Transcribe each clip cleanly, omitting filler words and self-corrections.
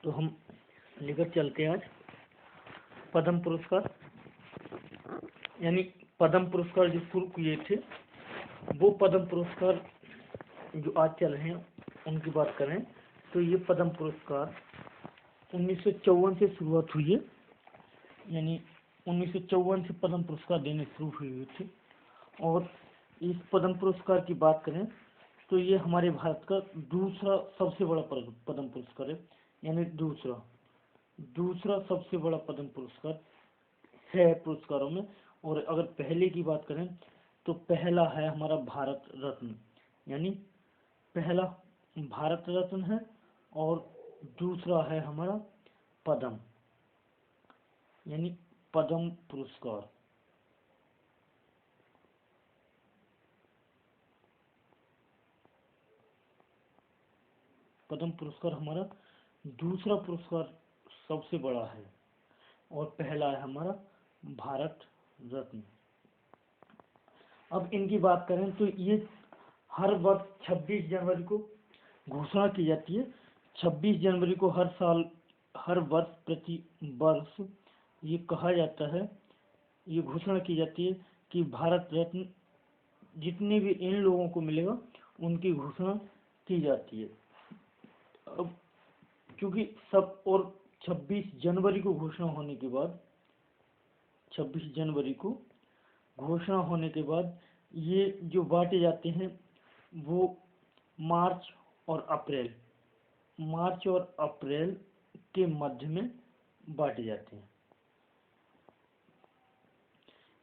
तो हम लेकर चलते हैं आज पद्म पुरस्कार, यानी पद्म पुरस्कार जो शुरू किए थे वो पद्म पुरस्कार जो आज चल रहे हैं उनकी बात करें तो ये पद्म पुरस्कार 1954 से शुरुआत हुई है, यानी 1954 से पद्म पुरस्कार देने शुरू हुए थे। और इस पद्म पुरस्कार की बात करें तो ये हमारे भारत का दूसरा सबसे बड़ा पद्म पुरस्कार है, यानी दूसरा सबसे बड़ा पद्म पुरस्कार है पुरस्कारों में। और अगर पहले की बात करें तो पहला है हमारा भारत रत्न, यानी पहला भारत रत्न है और दूसरा है हमारा पद्म, यानी पद्म पुरस्कार। पद्म पुरस्कार हमारा दूसरा पुरस्कार सबसे बड़ा है और पहला है हमारा भारत रत्न। अब इनकी बात करें तो ये हर वर्ष 26 जनवरी को घोषणा की जाती है। 26 जनवरी को हर वर्ष प्रति वर्ष ये कहा जाता है, ये घोषणा की जाती है कि भारत रत्न जितने भी इन लोगों को मिलेगा उनकी घोषणा की जाती है। अब क्योंकि सब और 26 जनवरी को घोषणा होने के बाद 26 जनवरी को घोषणा होने के बाद ये जो बांटे जाते हैं वो मार्च और अप्रैल के मध्य में बांटे जाते हैं,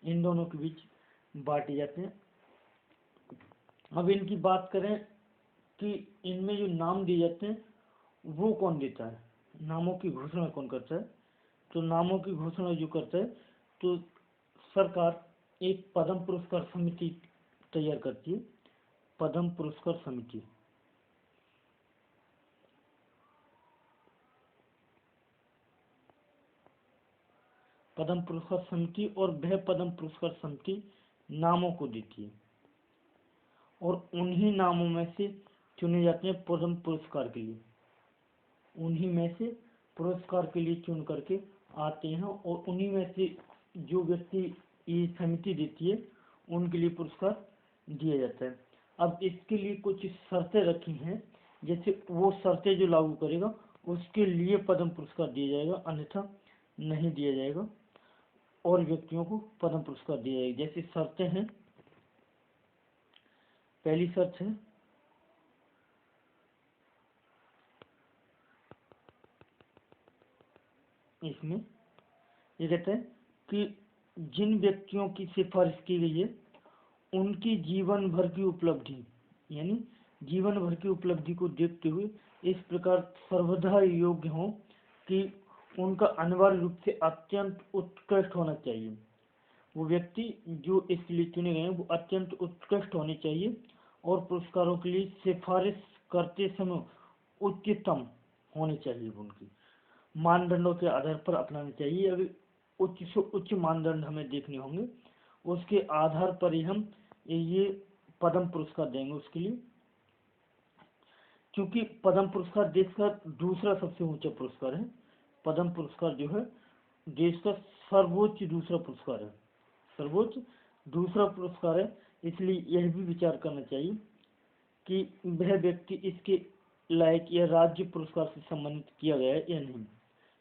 इन दोनों के बीच बांटे जाते हैं। अब इनकी बात करें कि इनमें जो नाम दिए जाते हैं वो कौन देता है, नामों की घोषणा कौन करता है। तो नामों की घोषणा जो करता है तो सरकार एक पद्म पुरस्कार समिति तैयार करती है, पद्म पुरस्कार समिति। पद्म पुरस्कार समिति और वह पद्म पुरस्कार समिति नामों को देती है और उन्हीं नामों में से चुने जाते हैं पद्म पुरस्कार के लिए, उन्हीं में से पुरस्कार के लिए चुन करके आते हैं और उन्हीं में से जो व्यक्ति ये समिति देती है उनके लिए पुरस्कार दिया जाता है। अब इसके लिए कुछ शर्तें रखी हैं, जैसे वो शर्तें जो लागू करेगा उसके लिए पद्म पुरस्कार दिया जाएगा, अन्यथा नहीं दिया जाएगा और व्यक्तियों को पद्म पुरस्कार दिया जाएगा। जैसी शर्तें हैं, पहली शर्त है इसमें ये कहते हैं कि जिन व्यक्तियों की सिफारिश की गई है उनकी जीवन भर की उपलब्धि, यानी जीवन भर की उपलब्धि को देखते हुए इस प्रकार सर्वदा योग्य हो कि उनका अनिवार्य रूप से अत्यंत उत्कृष्ट होना चाहिए। वो व्यक्ति जो इसके लिए चुने गए हैं वो अत्यंत उत्कृष्ट होने चाहिए और पुरस्कारों के लिए सिफारिश करते समय उच्चतम होने चाहिए, उनकी मानदंडों के आधार पर अपनाने चाहिए। अभी उच्च से उच्च मानदंड हमें देखने होंगे, उसके आधार पर ही हम ये पद्म पुरस्कार देंगे उसके लिए, क्योंकि पद्म पुरस्कार देश का दूसरा सबसे ऊंचा पुरस्कार है। पद्म पुरस्कार जो है देश का सर्वोच्च दूसरा पुरस्कार है। इसलिए यह भी विचार करना चाहिए कि वह व्यक्ति इसके लायक या राज्य पुरस्कार से सम्मानित किया गया है या नहीं।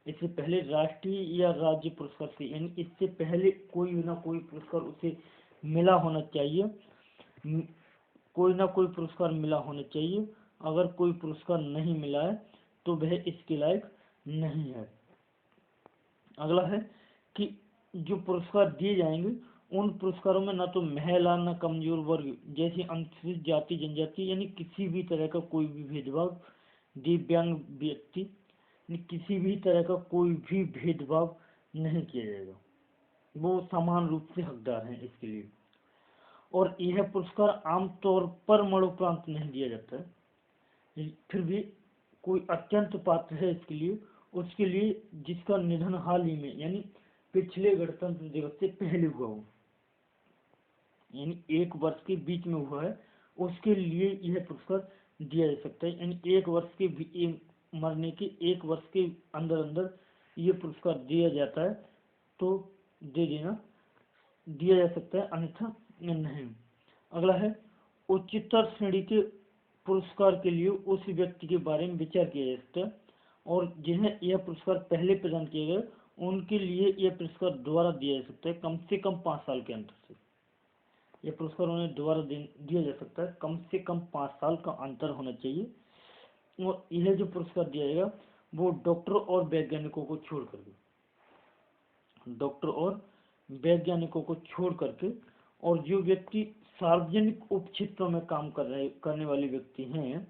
इससे पहले राष्ट्रीय या राज्य पुरस्कार से, यानी इससे पहले कोई ना कोई पुरस्कार उसे मिला होना चाहिए, कोई ना कोई पुरस्कार मिला होना चाहिए। अगर कोई पुरस्कार नहीं मिला है तो वह इसके लायक नहीं है। अगला है कि जो पुरस्कार दिए जाएंगे उन पुरस्कारों में ना तो महिला ना कमजोर वर्ग जैसी अनुसूचित जाति जनजाति यानी किसी भी तरह का कोई भी भेदभाव, दिव्यांग व्यक्ति किसी भी तरह का कोई भी भेदभाव नहीं किया जाएगा, वो समान रूप से हकदार हैं इसके लिए। और यह पुरस्कार आमतौर पर मरणोपरांत नहीं दिया जाता है, फिर भी कोई अत्यंत पात्र है इसके लिए, उसके लिए जिसका निधन हाल ही में यानी पिछले गणतंत्र दिवस से पहले हुआ हो, यानी 1 वर्ष के बीच में हुआ है, उसके लिए यह पुरस्कार दिया जा सकता है। यानी 1 वर्ष के मरने के 1 वर्ष के अंदर अंदर ये पुरस्कार दिया जाता है तो दिया जा सकता है, अन्यथा नहीं। अगला है उच्चतर श्रेणी के पुरस्कार के लिए उस व्यक्ति के बारे में विचार किया जा सकता है, और जिन्हें यह पुरस्कार पहले प्रदान किए गए उनके लिए यह पुरस्कार दोबारा दिया जा सकता है कम से कम 5 साल के अंतर से। यह पुरस्कार उन्हें दोबारा दिया जा सकता है, कम से कम 5 साल का अंतर होना चाहिए। और यह जो पुरस्कार दिया जाएगा वो डॉक्टर और वैज्ञानिकों को छोड़ करके और जो व्यक्ति सार्वजनिक उपक्षेत्रों में काम करने वाले व्यक्ति हैं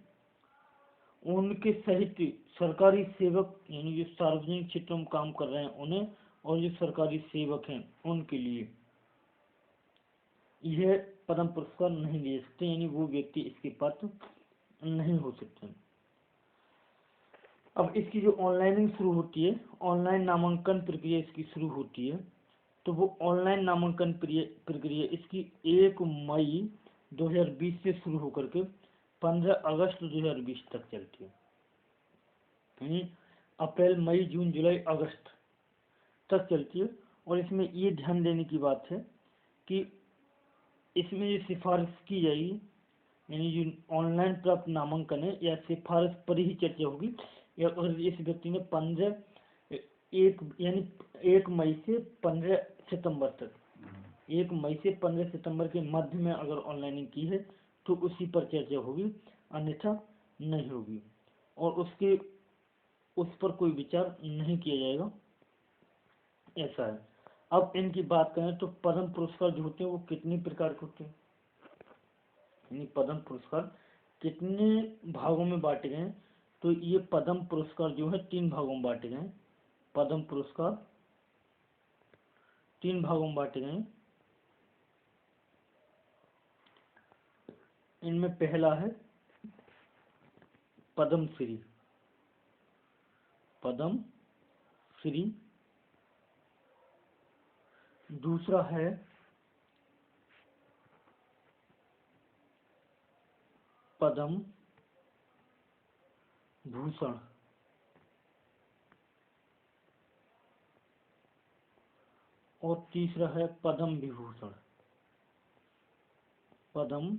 उनके सहित सरकारी सेवक, यानी जो सार्वजनिक क्षेत्रों में काम कर रहे हैं उन्हें, और जो सरकारी सेवक हैं उनके लिए यह पद्म पुरस्कार नहीं दे सकते, यानी वो व्यक्ति इसके पात्र नहीं हो सकते। अब इसकी जो ऑनलाइनिंग शुरू होती है, ऑनलाइन नामांकन प्रक्रिया इसकी शुरू होती है, तो वो ऑनलाइन नामांकन प्रक्रिया इसकी 1 मई 2020 से शुरू होकर के 15 अगस्त 2020 तक चलती है। यानी अप्रैल, मई, जून, जुलाई, अगस्त तक चलती है। और इसमें ये ध्यान देने की बात है कि इसमें ये सिफारिश की जाएगी, यानी जो ऑनलाइन प्राप्त नामांकन है या सिफारिश पर ही चर्चा होगी, या अगर इस व्यक्ति ने 1 मई से 15 सितंबर तक 1 मई से 15 सितंबर के मध्य में अगर ऑनलाइनिंग की है तो उसी पर चर्चा होगी, अन्यथा नहीं होगी, और उस पर कोई विचार नहीं किया जाएगा, ऐसा है। अब इनकी बात करें तो पद्म पुरस्कार जो होते हैं वो कितने प्रकार के होते हैं, यानी पद्म पुरस्कार कितने भागों में बांटे गए हैं, तो ये पद्म पुरस्कार जो है 3 भागों में बांटे गए हैं। पद्म पुरस्कार 3 भागों में बांटे गए हैं। इनमें पहला है पद्मश्री, दूसरा है पद्म भूषण, और तीसरा है पद्म विभूषण। पद्म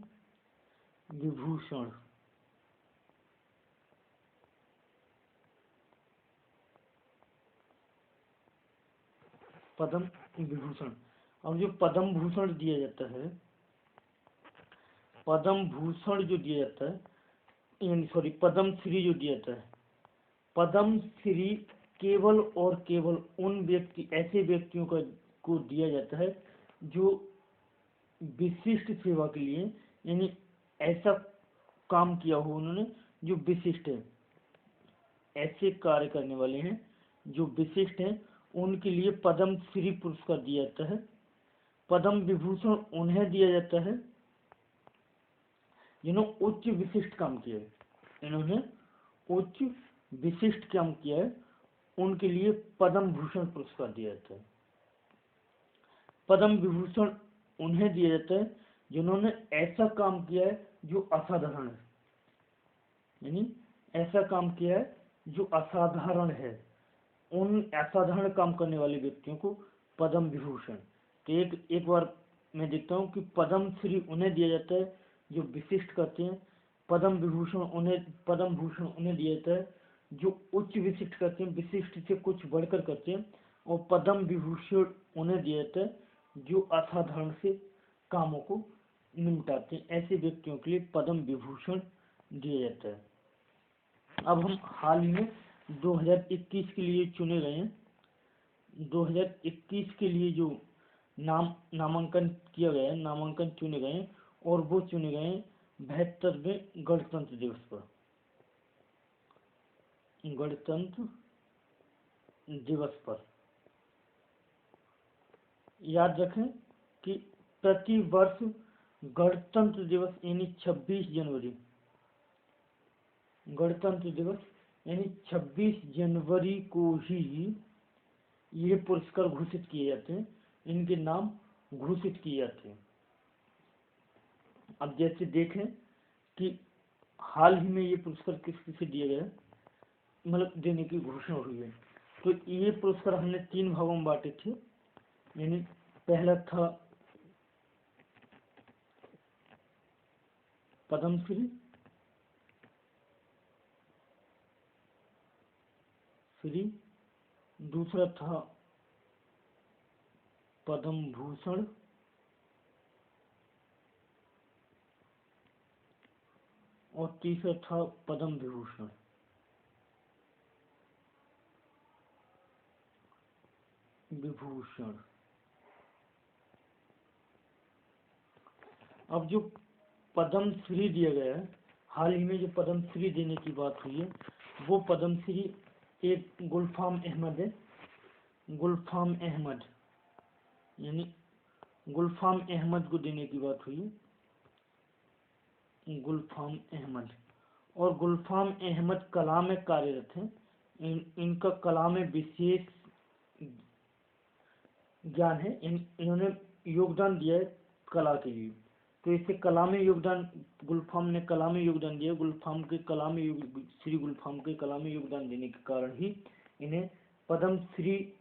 विभूषण और जो पद्म भूषण दिया जाता है, पद्मश्री जो दिया जाता है, पद्मश्री केवल और केवल ऐसे व्यक्तियों को दिया जाता है जो विशिष्ट सेवा के लिए, यानी ऐसा काम किया हो उन्होंने जो विशिष्ट है, ऐसे कार्य करने वाले हैं जो विशिष्ट हैं, उनके लिए पद्मश्री पुरस्कार दिया जाता है। पद्म विभूषण उन्हें दिया जाता है जिन्होंने उच्च विशिष्ट काम किया है, उनके लिए पद्म भूषण पुरस्कार दिया जाता है। पद्म विभूषण उन्हें दिया जाता है जिन्होंने ऐसा काम किया है जो असाधारण है, यानी ऐसा काम किया है जो असाधारण है, उन असाधारण काम करने वाले व्यक्तियों को पद्म विभूषण। तो एक बार मैं देखता हूँ कि पद्मश्री उन्हें दिया जाता है जो विशिष्ट करते हैं, पद्म भूषण उन्हें दिया जाता है जो उच्च विशिष्ट करते हैं, विशिष्ट से कुछ बढ़कर करते हैं, और पद्म विभूषण उन्हें दिया जाता है जो असाधारण से कामों को निपटाते हैं। ऐसे व्यक्तियों के लिए पद्म विभूषण दिया जाता है। अब हम हाल ही में 2021 के लिए चुने गए हैं, 2021 के लिए जो नामांकन चुने गए हैं, और वो चुने गए हैं 72वें गणतंत्र दिवस पर। याद रखें कि प्रति वर्ष गणतंत्र दिवस यानी 26 जनवरी को ही ये पुरस्कार घोषित किए जाते हैं, इनके नाम घोषित किए जाते हैं। अब जैसे देखें कि हाल ही में ये पुरस्कार किस किसे दिया गया, मतलब देने की घोषणा हुई है। तो ये पुरस्कार हमने 3 भागों में बांटे थे, यानी पहला था पद्मश्री, दूसरा था पद्म भूषण, और तीसरा था पद्म विभूषण। अब जो पद्मश्री दिया गया है, हाल ही में जो पद्मश्री देने की बात हुई है, वो पद्मश्री एक गुलफाम अहमद है। गुलफाम अहमद, यानी गुलफाम अहमद को देने की बात हुई है, गुलफाम अहमद। और गुलफाम अहमद कला में कार्यरत हैं। इनका कला में विशेष ज्ञान है। इन्होंने योगदान दिया है कला के लिए, तो इससे कला में योगदान, गुलफाम ने कला में योगदान दिया। गुलफाम के कला में श्री गुलफाम के कला में योगदान देने के कारण ही इन्हें पद्मश्री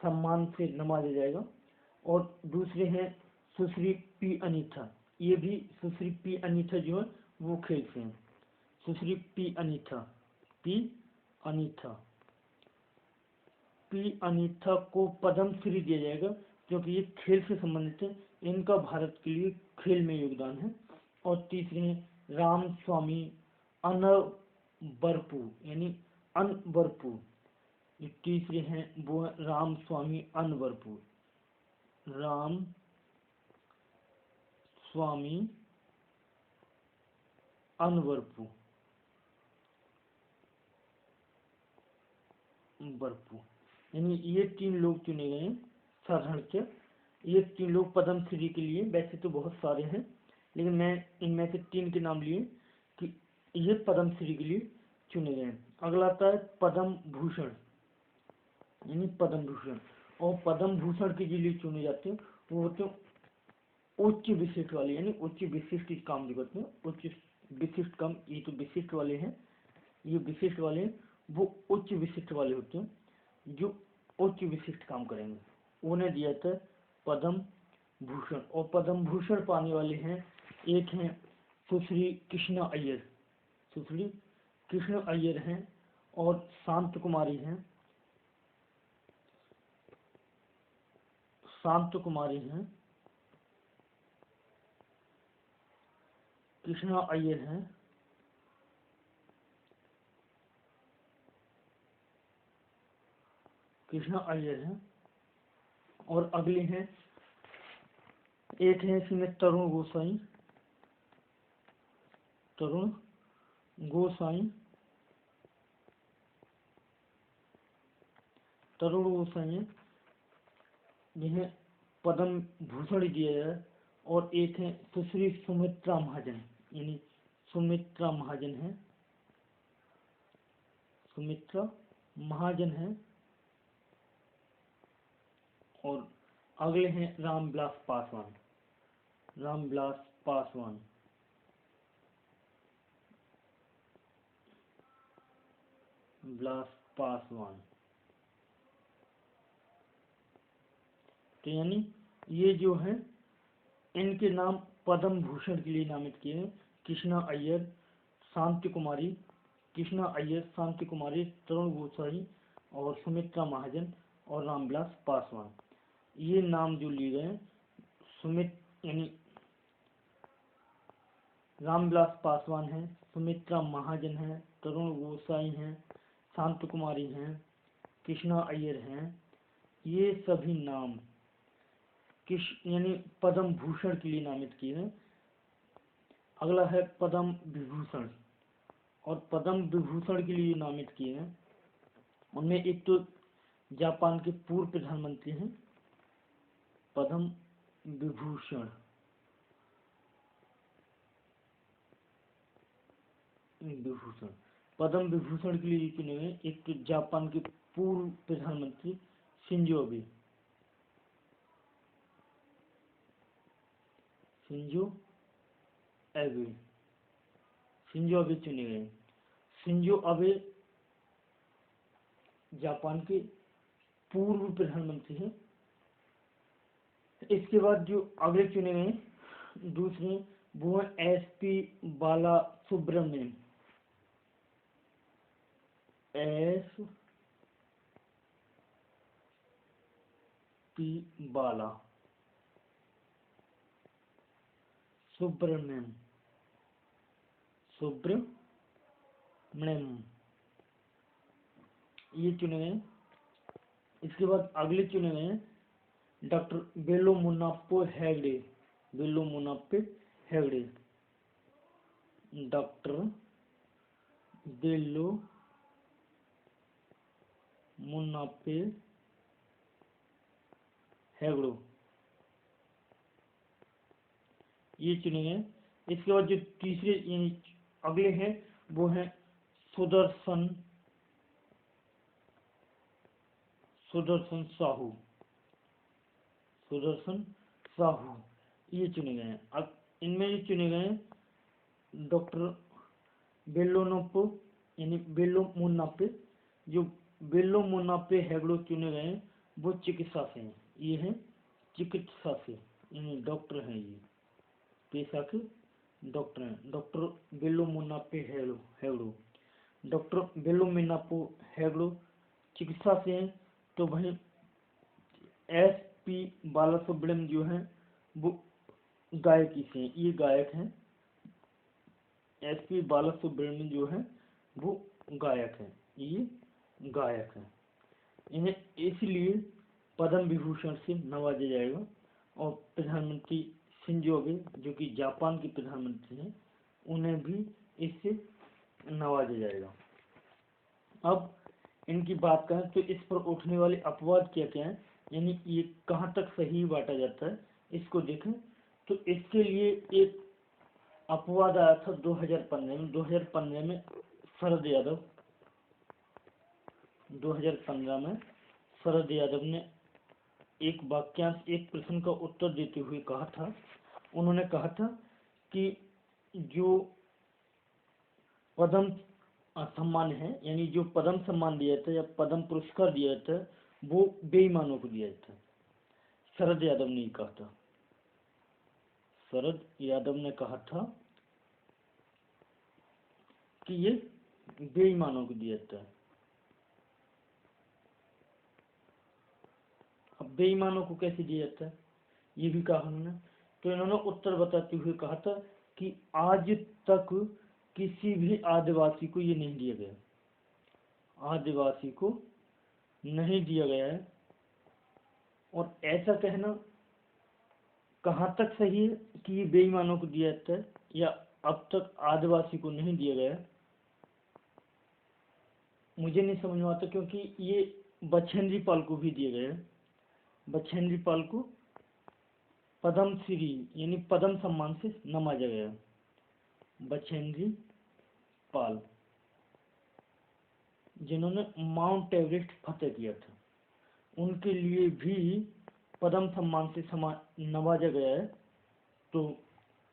सम्मान से नवाजा जाएगा। और दूसरे हैं सुश्री पी अनीता। ये भी सुश्री पी अनीता जो है वो खेल से हैं। सुश्री पी अनीता को पद्मश्री दिया जाएगा क्योंकि ये खेल से संबंधित है। इनका भारत के लिए खेल में योगदान है। और तीसरे हैं राम स्वामी अनबरपू, यानी अनबरपू। ये तीसरे हैं वो राम स्वामी अनबरपू, राम स्वामी अनबरपू बरपू, यानी ये 3 लोग चुने गए हैं साधारणतः। ये 3 लोग पद्मश्री के लिए, वैसे तो बहुत सारे हैं लेकिन मैं इनमें से 3 के नाम लिए कि ये पद्मश्री के लिए चुने गए हैं। अगला आता है पद्म भूषण, यानी पद्म भूषण। और पद्म भूषण के लिए चुने जाते हैं वो होते हैं उच्च विशिष्ट वाले, यानी उच्च विशिष्ट काम जो करते हैं, उच्च विशिष्ट काम। ये तो विशिष्ट वाले हैं, ये विशिष्ट वाले हैं, वो उच्च विशिष्ट वाले होते हैं जो उच्च विशिष्ट काम करेंगे, उन्हें दिया था पद्म भूषण। और पद्म भूषण पाने वाले हैं, एक हैं सुश्री कृष्णा अय्यर, सुश्री कृष्ण अय्यर हैं, और शांत कुमारी हैं, कृष्णा अय्यर हैं, और अगले हैं, एक है इसमें तरुण गोसाई, जिन्हें पद्म भूषण दिया है। और एक है सुश्री सुमित्रा महाजन, यानी सुमित्रा महाजन है। और अगले हैं रामविलास पासवान, तो यानी ये जो है इनके नाम पद्म भूषण के लिए नामित किए हैं। कृष्णा अय्यर, शांति कुमारी, तरुण गोसाई, और सुमित्रा महाजन, और रामविलास पासवान। ये नाम जो लिए गए, यानी रामविलास पासवान हैं, सुमित्रा महाजन हैं, तरुण गोसाई हैं, शांत कुमारी हैं, कृष्णा अय्यर हैं, ये सभी नाम यानी पद्म भूषण के लिए नामित किए हैं। अगला है पद्म विभूषण, और पद्म विभूषण के लिए नामित किए हैं, उनमें एक तो जापान के पूर्व प्रधानमंत्री हैं पद्म विभूषण, पद्म विभूषण के लिए चुने हुए एक तो जापान के पूर्व प्रधानमंत्री शिंजो अबे चुने गए। शिंजो अबे जापान के पूर्व प्रधानमंत्री हैं। इसके बाद जो अगले चुने गए दूसरे वो है SP बाला सुब्रमण्यम। SP बाला सुब्रमण्यम ये चुने गए। इसके बाद अगले चुने गए डॉक्टर बेलो मुन्नाप्पो हेगड़े। डॉक्टर बेलो मुन्नाप्पे हेगड़ो ये चुने गए। इसके बाद जो तीसरे यानी अगले हैं वो हैं सुदर्शन साहू ये चुने गए हैं। अब इनमें ये चुने गए डॉक्टर बेल्लोनोप्पो यानी बेल्लो मुन्नाप्पे। जो बेल्लो मुन्नाप्पे हेगड़ो चुने गए वो चिकित्सा से हैं। ये हैं चिकित्सा से यानी डॉक्टर हैं, ये पेशा के डॉक्टर हैं। डॉक्टर बेल्लो मुन्नाप्पे हेगड़ो डॉक्टर बेल्लो मुन्नाप्पो हेगड़ो चिकित्सा से हैं। तो वहीं SP बालासुब्रमण्यम जो हैं वो गायकी से हैं, ये गायक हैं। SP बालासुब्रमण्यम जो है वो गायक हैं, ये गायक हैं। इन्हें इसलिए पद्म विभूषण से नवाजा जाएगा। और प्रधानमंत्री शिंजो आबे जो कि जापान के प्रधानमंत्री हैं उन्हें भी इससे नवाजा जाएगा। अब इनकी बात करें तो इस पर उठने वाले अपवाद क्या क्या हैं, यानी ये कहाँ तक सही बांटा जाता है, इसको देखें तो इसके लिए एक अपवाद आया था 2015 में। 2015 में शरद यादव 2015 में शरद यादव ने एक वाक्यांश एक प्रश्न का उत्तर देते हुए कहा था, उन्होंने कहा था कि जो पद्म सम्मान है यानी जो पद्म सम्मान दिया जाता है या पद्म पुरस्कार दिया जाता है वो बेईमानों को दिया जाता है। शरद यादव ने कहा था, शरद यादव ने कहा था कि ये बेईमानों को दिया जाता है। अब बेईमानों को कैसे दिया जाता है ये भी कहा उन्होंने। तो इन्होंने उत्तर बताते हुए कहा था कि आज तक किसी भी आदिवासी को ये नहीं दिया गया, आदिवासी को नहीं दिया गया है। और ऐसा कहना कहाँ तक सही है कि ये बेईमानों को दिया जाता है या अब तक आदिवासी को नहीं दिया गया है, मुझे नहीं समझ में आता। क्योंकि ये बछेंद्री पाल को भी दिया गया है, बछेंद्री पाल को पद्म श्री यानी पद्म सम्मान से नवाजा गया। बछेंद्री पाल जिन्होंने माउंट एवरेस्ट फतेह किया था उनके लिए भी पद्म सम्मान से नवाजा गया है। तो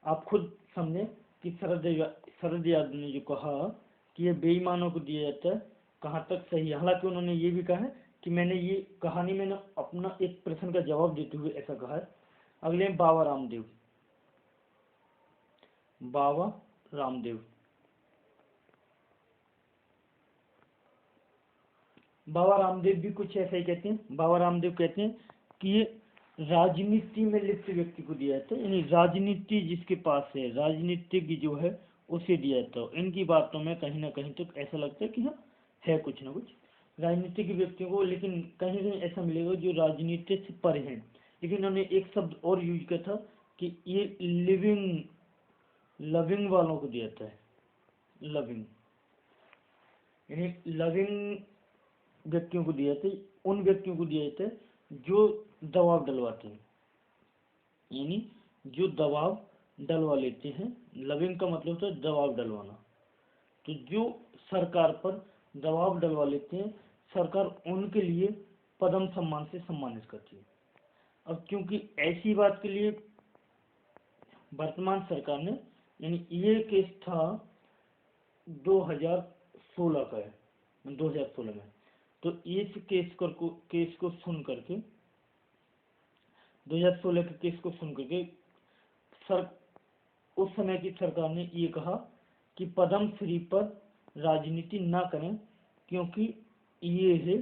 आप खुद समझे कि शरद यादव ने जो कहा कि ये बेईमानों को दिया जाता है कहाँ तक सही है। हालांकि उन्होंने ये भी कहा है कि मैंने ये कहानी मैंने अपना एक प्रश्न का जवाब देते हुए ऐसा कहा है। अगले हैं बाबा रामदेव। बाबा रामदेव भी कुछ ऐसा ही कहते हैं। बाबा रामदेव कहते हैं कि ये राजनीति में लिप्त व्यक्ति को दिया जाता है, यानी राजनीति जिसके पास है, राजनीतिज्ञ जो है उसे दिया जाता है। इनकी बातों में कहीं ना कहीं तो ऐसा लगता है कि हाँ है कुछ ना कुछ राजनीतिक व्यक्तियों को, लेकिन कहीं कहीं ऐसा मिलेगा जो राजनीति से परे हैं। लेकिन उन्होंने एक शब्द और यूज किया था कि ये लविंग वालों को दिया जाता है, लविंग यानी लविंग व्यक्तियों को दिया जाता है, उन व्यक्तियों को दिया जाता है जो दबाव डलवाते हैं, यानी जो दबाव डलवा लेते हैं। लविंग का मतलब होता है दबाव डलवाना। तो जो सरकार पर दबाव डलवा लेते हैं सरकार उनके लिए पद्म सम्मान से सम्मानित करती है। अब क्योंकि ऐसी बात के लिए वर्तमान सरकार ने, यानी ये केस था 2016 का है, 2016 में, तो इस केस को सुन करके 2016 के केस को सुन करके उस समय की सरकार ने ये कहा कि पद्म श्री पर राजनीति ना करें, क्योंकि ये है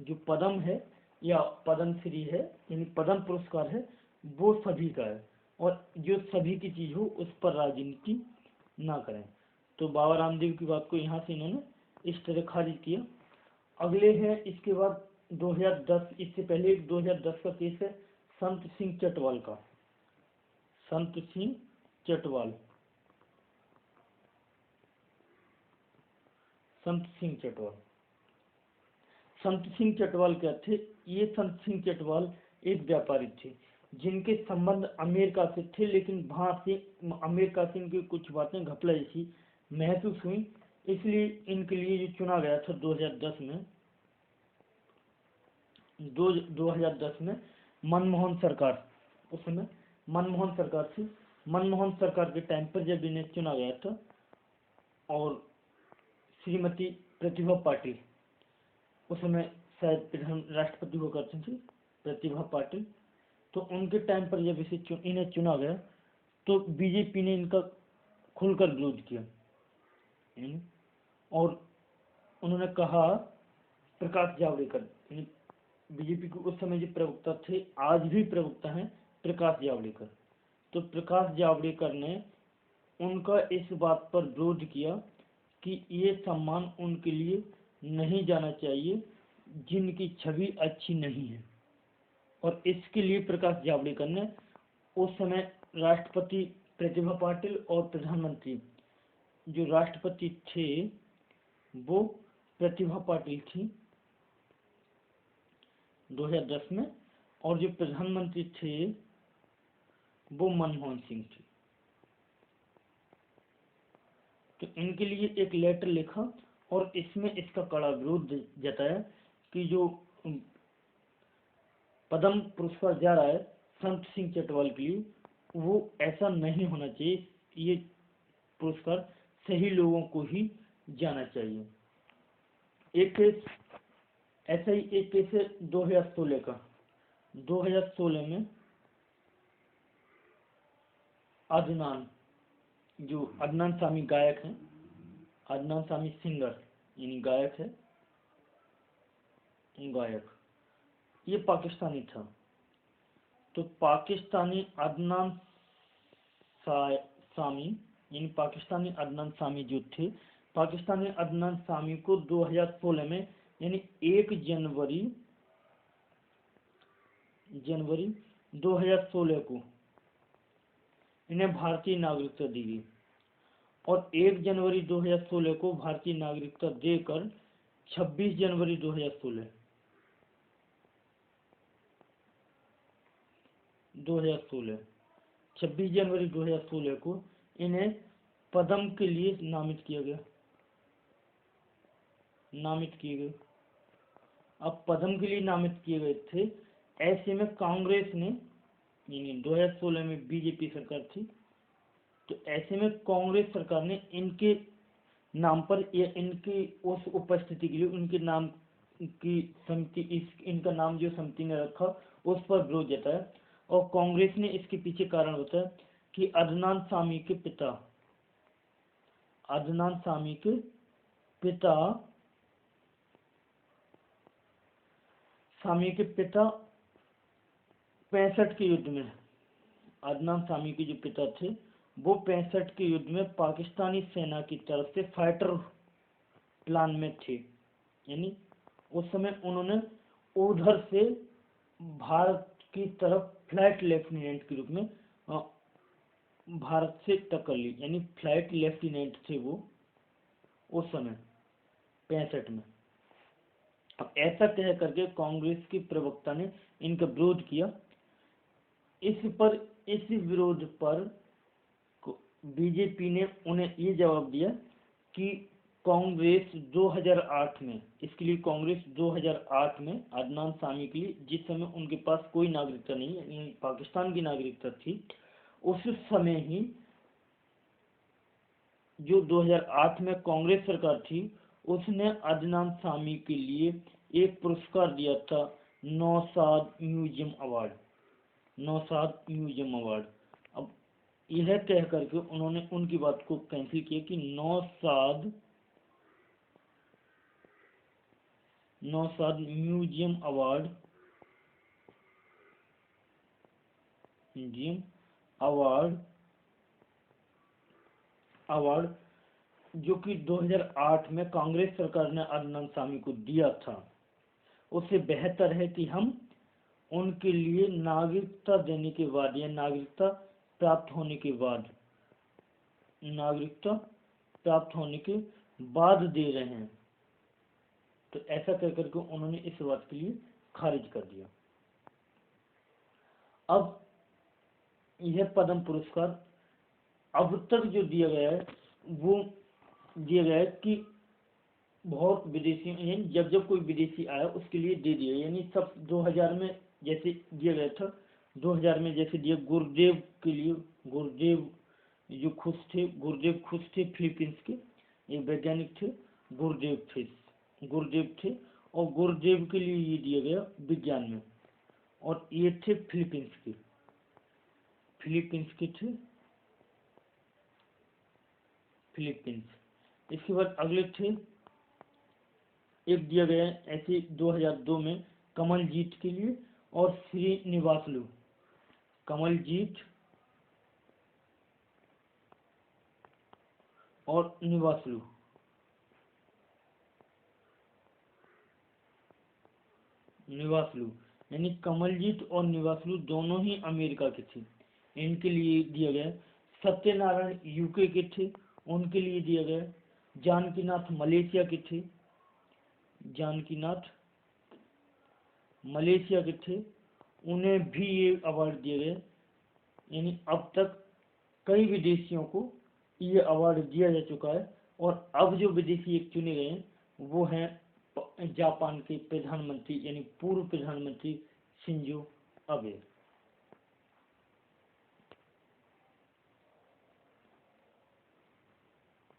जो पद्म है या पद्म श्री है यानी पद्म पुरस्कार है वो सभी का है, और जो सभी की चीज हो उस पर राजनीति ना करें। तो बाबा रामदेव की बात को यहाँ से इन्होंने इस तरह खारिज किया। अगले हैं इसके बाद 2010, इससे पहले 2010 का केस है संत सिंह चटवाल का। संत सिंह चटवाल, संत सिंह चटवाल, संत सिंह चटवाल क्या थे? ये संत सिंह चटवाल एक व्यापारी थे जिनके संबंध अमेरिका से थे, लेकिन वहां से अमेरिका से इनकी कुछ बातें घपला जैसी महसूस हुई, इसलिए इनके लिए जो चुना गया था 2010 में मनमोहन सरकार, उस समय मनमोहन सरकार थी। मनमोहन सरकार के टाइम पर जब इन्हें चुना गया था, और श्रीमती प्रतिभा पाटिल उस समय शायद राष्ट्रपति हुआ करती थी, प्रतिभा पाटिल, तो उनके टाइम पर जब इन्हें चुना गया तो बीजेपी ने इनका खुलकर विरोध किया, और उन्होंने कहा, प्रकाश जावड़ेकर बीजेपी के उस समय जो प्रवक्ता थे, आज भी प्रवक्ता हैं, प्रकाश जावड़ेकर, तो प्रकाश जावड़ेकर ने उनका इस बात पर विरोध किया कि ये सम्मान उनके लिए नहीं जाना चाहिए जिनकी छवि अच्छी नहीं है, और इसके लिए प्रकाश जावड़ेकर ने उस समय राष्ट्रपति प्रतिभा पाटिल और प्रधानमंत्री, जो राष्ट्रपति थे वो प्रतिभा पाटिल थी 2010 में, और जो प्रधानमंत्री थे वो मनमोहन सिंह थे। तो इनके लिए एक लेटर लिखा और इसमें इसका कड़ा विरोध जताया कि जो पद्म पुरस्कार जा रहा है संत सिंह चटवाल के लिए, वो ऐसा नहीं होना चाहिए, ये पुरस्कार सही लोगों को ही जाना चाहिए। एक केस ऐसा ही एक केस है 2016 का। 2016 में अदनान, जो अदनान सामी गायक हैं, अदनान सामी सिंगर यानी गायक है, गायक, ये पाकिस्तानी था। तो पाकिस्तानी अदनान सामी यानी पाकिस्तानी अदनान सामी जो थे, पाकिस्तानी अदनान सामी को 2016 में यानी 1 जनवरी 2016 को इन्हें भारतीय नागरिकता दी गई, और 1 जनवरी 2016 को भारतीय नागरिकता देकर 26 जनवरी 2016 26 जनवरी 2016 को इन्हें पद्म के लिए नामित किए गए। अब पद्म के लिए नामित किए गए थे, ऐसे में कांग्रेस ने, यानी 2016 में बीजेपी सरकार थी, तो ऐसे में कांग्रेस सरकार ने इनके नाम पर या इनकी उस उपस्थिति के लिए उनके नाम की समिति, इनका नाम जो समिति ने रखा उस पर विरोध जताया, और कांग्रेस ने इसके पीछे कारण बताया कि अदनान सामी के पिता 65 के युद्ध में, अदनान सामी के जो पिता थे वो 65 के युद्ध में पाकिस्तानी सेना की तरफ से फाइटर प्लान में थे, यानी उस समय उन्होंने उधर से भारत की तरफ फ्लाइट लेफ्टिनेंट के रूप में भारत से टक्कर ली, यानी फ्लाइट लेफ्टिनेंट थे वो उस समय 65 में। अब ऐसा कह करके कांग्रेस के प्रवक्ता ने इनका विरोध किया। इस विरोध पर बीजेपी ने उन्हें ये जवाब दिया कि कांग्रेस 2008 में, इसके लिए कांग्रेस 2008 में अदनान सामी के लिए, जिस समय उनके पास कोई नागरिकता नहीं, पाकिस्तान की नागरिकता थी, उस समय ही जो 2008 में कांग्रेस सरकार थी उसने अदनान सामी के लिए एक पुरस्कार दिया था, Naushad museum award, Naushad museum award. अब यह कह करके उन्होंने उनकी बात को कैंसिल किया कि Naushad museum award, museum award award जो कि 2008 में कांग्रेस सरकार ने अदनान सामी को दिया था, उससे बेहतर है कि हम उनके लिए नागरिकता देने के बाद या नागरिकता प्राप्त होने के बाद, नागरिकता प्राप्त होने के बाद दे रहे हैं। तो ऐसा कहकर के उन्होंने इस बात के लिए खारिज कर दिया। अब यह पद्म पुरस्कार अब तक जो दिया गया है वो दिया गया है कि बहुत विदेशी, यानी जब जब कोई विदेशी आया उसके लिए दे दिया, यानी सब 2000 में जैसे दिया गया था, 2000 में जैसे दिया गुरुदेव के लिए, गुरुदेव जो गुरुदेव खुश थे फिलीपींस के एक वैज्ञानिक थे, गुरुदेव थे और गुरुदेव के लिए ये दिया गया विज्ञान में, और ये थे फिलीपींस के थे फिलीपींस। इसके बाद अगले थे, एक दिया गया ऐसे 2002 में कमलजीत के लिए और श्रीनिवासलू, कमलजीत और निवासलू, यानी कमलजीत और निवासलू दोनों ही अमेरिका के थे, इनके लिए दिया गया। सत्यनारायण यूके के थे, उनके लिए दिया गया। जानकीनाथ मलेशिया के थे, जानकीनाथ मलेशिया के थे, उन्हें भी ये अवार्ड दिया गया। यानी अब तक कई विदेशियों को ये अवार्ड दिया जा चुका है, और अब जो विदेशी एक चुने गए हैं वो हैं जापान के प्रधानमंत्री, यानी पूर्व प्रधानमंत्री शिंजो अबे।